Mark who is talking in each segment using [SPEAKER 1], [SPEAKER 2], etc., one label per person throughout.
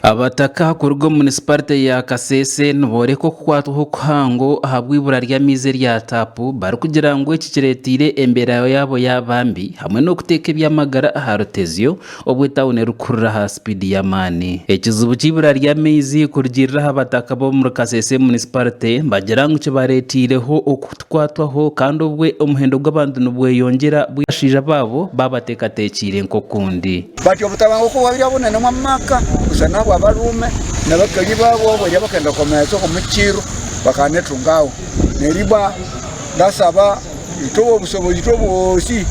[SPEAKER 1] Abataka kurugo municipality ya Kasese niboreko kukwatwaho kuhango ahabwibura ry'amize rya tapu bari kugira ngo iki kiretire embera yabo y'abambi hamwe no kuteka ebyamagara aha Rutezyo obwetawune rukurura ha speed y'amani. Ekizibu cy'ibura ry'amizi kurugirira abataka bo muri Kasese municipality bagira ngo kibaretireho okukwatwaho kandi obwe omuhendo gw'abantu nubwe yongera bwashija babo babatekatekire nko kundi.
[SPEAKER 2] Batyo butabango ko babirabona no mamaka usana abarume n'abakali babo bajya bakenda komezo ku mukiro bakanetungaho neriba ndasaba itobo busobozi tobosi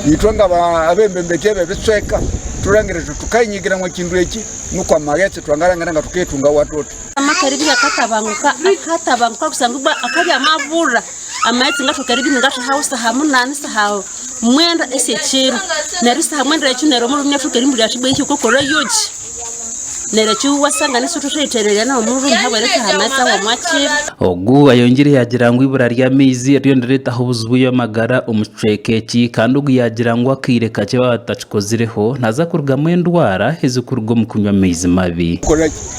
[SPEAKER 2] itonga abembembetebe bisweka turangire tukanyigira mu kindu eki nuko amagetse twangarangana nga tuketunga watoto
[SPEAKER 3] amakaribi akatabanguka kusangwa akali amabura amaitsi ngatokaribi ngata hausa hamunani sahawo mwenda esechero nerisa hamwenda echunero mu mnyafuka rimbu lya chibwe ikokora yoji Nerechu wasanga nesututeterera na omuru habareka hamasa wa mwachira
[SPEAKER 1] ogu ayongire yagira ngo ibura ry'amizi ryo ndereta hubuzubu y'amagara umucekeki kandi ugu yagira ngo akireka cyo batachikozireho naza kurugamo indwara hezukurgo mu kunywaamizi mabi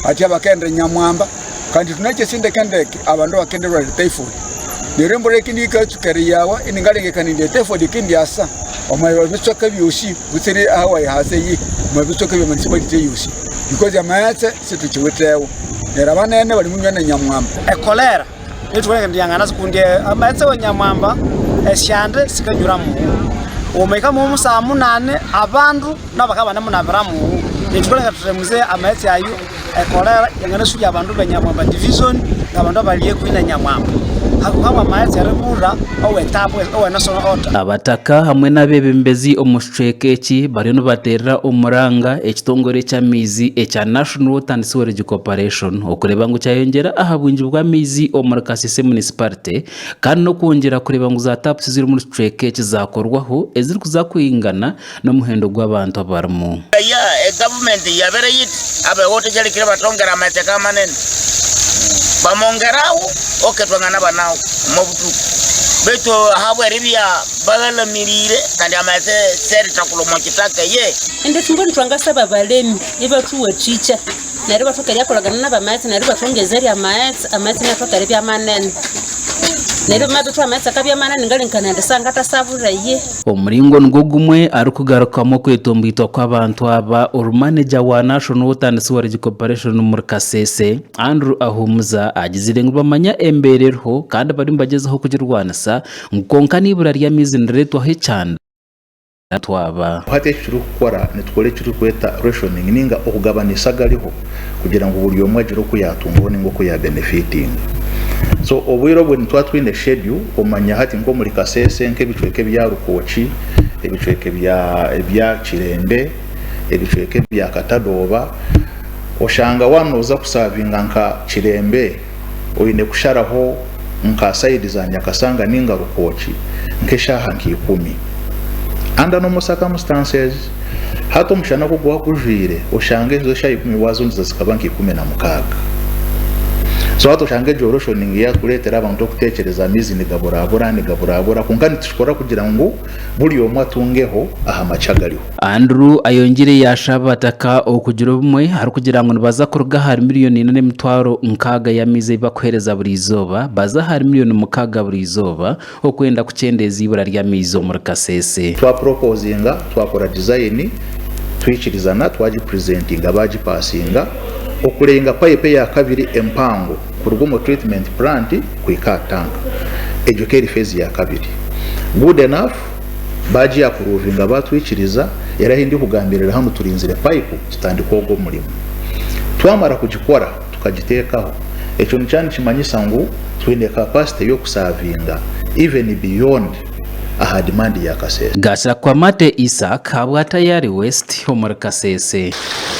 [SPEAKER 2] ati abakende nyamwamba kandi tunake sinde kandeke abando bakenderwa typhoid nerembo rekindi katsukari yawa iningalenge kaninde typhoid kindi asa omayo bitsoka byushi butsiri ahawa yahaseyi mabitsoka byo municipality yushi because amayatse situchiwetewo era banene bali munyana nyamwamba
[SPEAKER 4] ekolera nitwe ndiyangana sikunde amayatse wa nyamwamba esyande sikanyura mu omeka mu musa munane abandu nabakabana munabiramu nitwe ngaturemuze amayatse ayo ekolera yangana suya abandu banyamwamba division ngabandu baliye kuina nyamwamba hakuhaba amayatse aribura owetabwe owenational order
[SPEAKER 1] abataka hamwe n'abebembezi omushwekeki bari no baterera umuranga ekitongore cy'amizi ekya National Water and Sewerage Corporation okureba ngo cyayongera ahabunji bw'amizi omuri Kasese municipality kandi no kongera kureba ngo za taps ziri muri shwekeki zakorwaho eziri kuzakwingana no muhendo gw'abantu abarimo
[SPEAKER 5] government yabere yiti abe wote jali kire batongera amateka manene bamongerawo oketwangana banawo mobutu beto habwe ribya bagala mirire kandi amate seri takulo mokitaka ye
[SPEAKER 3] ende tungoni twangasaba balemi ibatuwe chicha nari batokera yakolagana n'abamatsi nari batongezeri amatsi natokera bya manene nero mabitwa amatsi akabya manene ngalinkana ndasanga tasavuraye
[SPEAKER 1] omuringo ngo gumwe ari kugarukamo kwetombitwa kw'abantu aba urumanager wa National Water and Sewerage Corporation muri Kasese Andrew Ahumuza agizire ngo bamanya embererho kandi bari mbagezaho kugirwanasa nkonka nibura ry'amizi ndiretwa he cyane twaba
[SPEAKER 6] hate cyuru gukora nitwole cyuru kweta rationing ninga okugabanisa galiho kugira ngo buri omwe agire ko yatungo ningo ko ya benefiting so obwiro bwe twatwine schedule omanya hati ngo muri Kasese nke bicweke bya Rukochi ebicweke bya Kirembe ebicweke bya Katadoba oshanga wanoza kusavinga nka Kirembe oyine kusharaho nka side za Nyakasanga ninga Rukochi nkeshaha nki10 anda no circumstances hato mshana ko gwa kujire oshange zo shayi 10 wazo nziza zikaba nki16 so hato shange jorosho ningiya kuletera abantu kutekereza mizi ni gaburabura kunkani tushobora kugira ngo buri omwe atungeho aha macagariho
[SPEAKER 1] Andrew ayongire yashaba ataka okugira ubumwe hari kugira ngo baza kuruga hari miliyoni 4 nkaga yamize bakwereza buri izoba baza hari miliyoni 6 buri izoba okwenda kucendeza ibura rya mizo muri Kasese
[SPEAKER 6] twa proposinga twakora design twikirizana twaji presenting abaji passinga okurenga pipe ya kabiri empango kurugomo treatment plant kwikatanga educate phase ya kabiri good enough baji approvinga batwikiriza yarahindi kugambirira hano turinzire pipe tutandikogo murimo twamara kugikora tukagitekaho eco nicani kimanyisa ngo twine capacity yo kusavinga even beyond aha demand ya Kasese
[SPEAKER 1] Gasha kwa Mate Isaac habwa tayari West ho muri Kasese.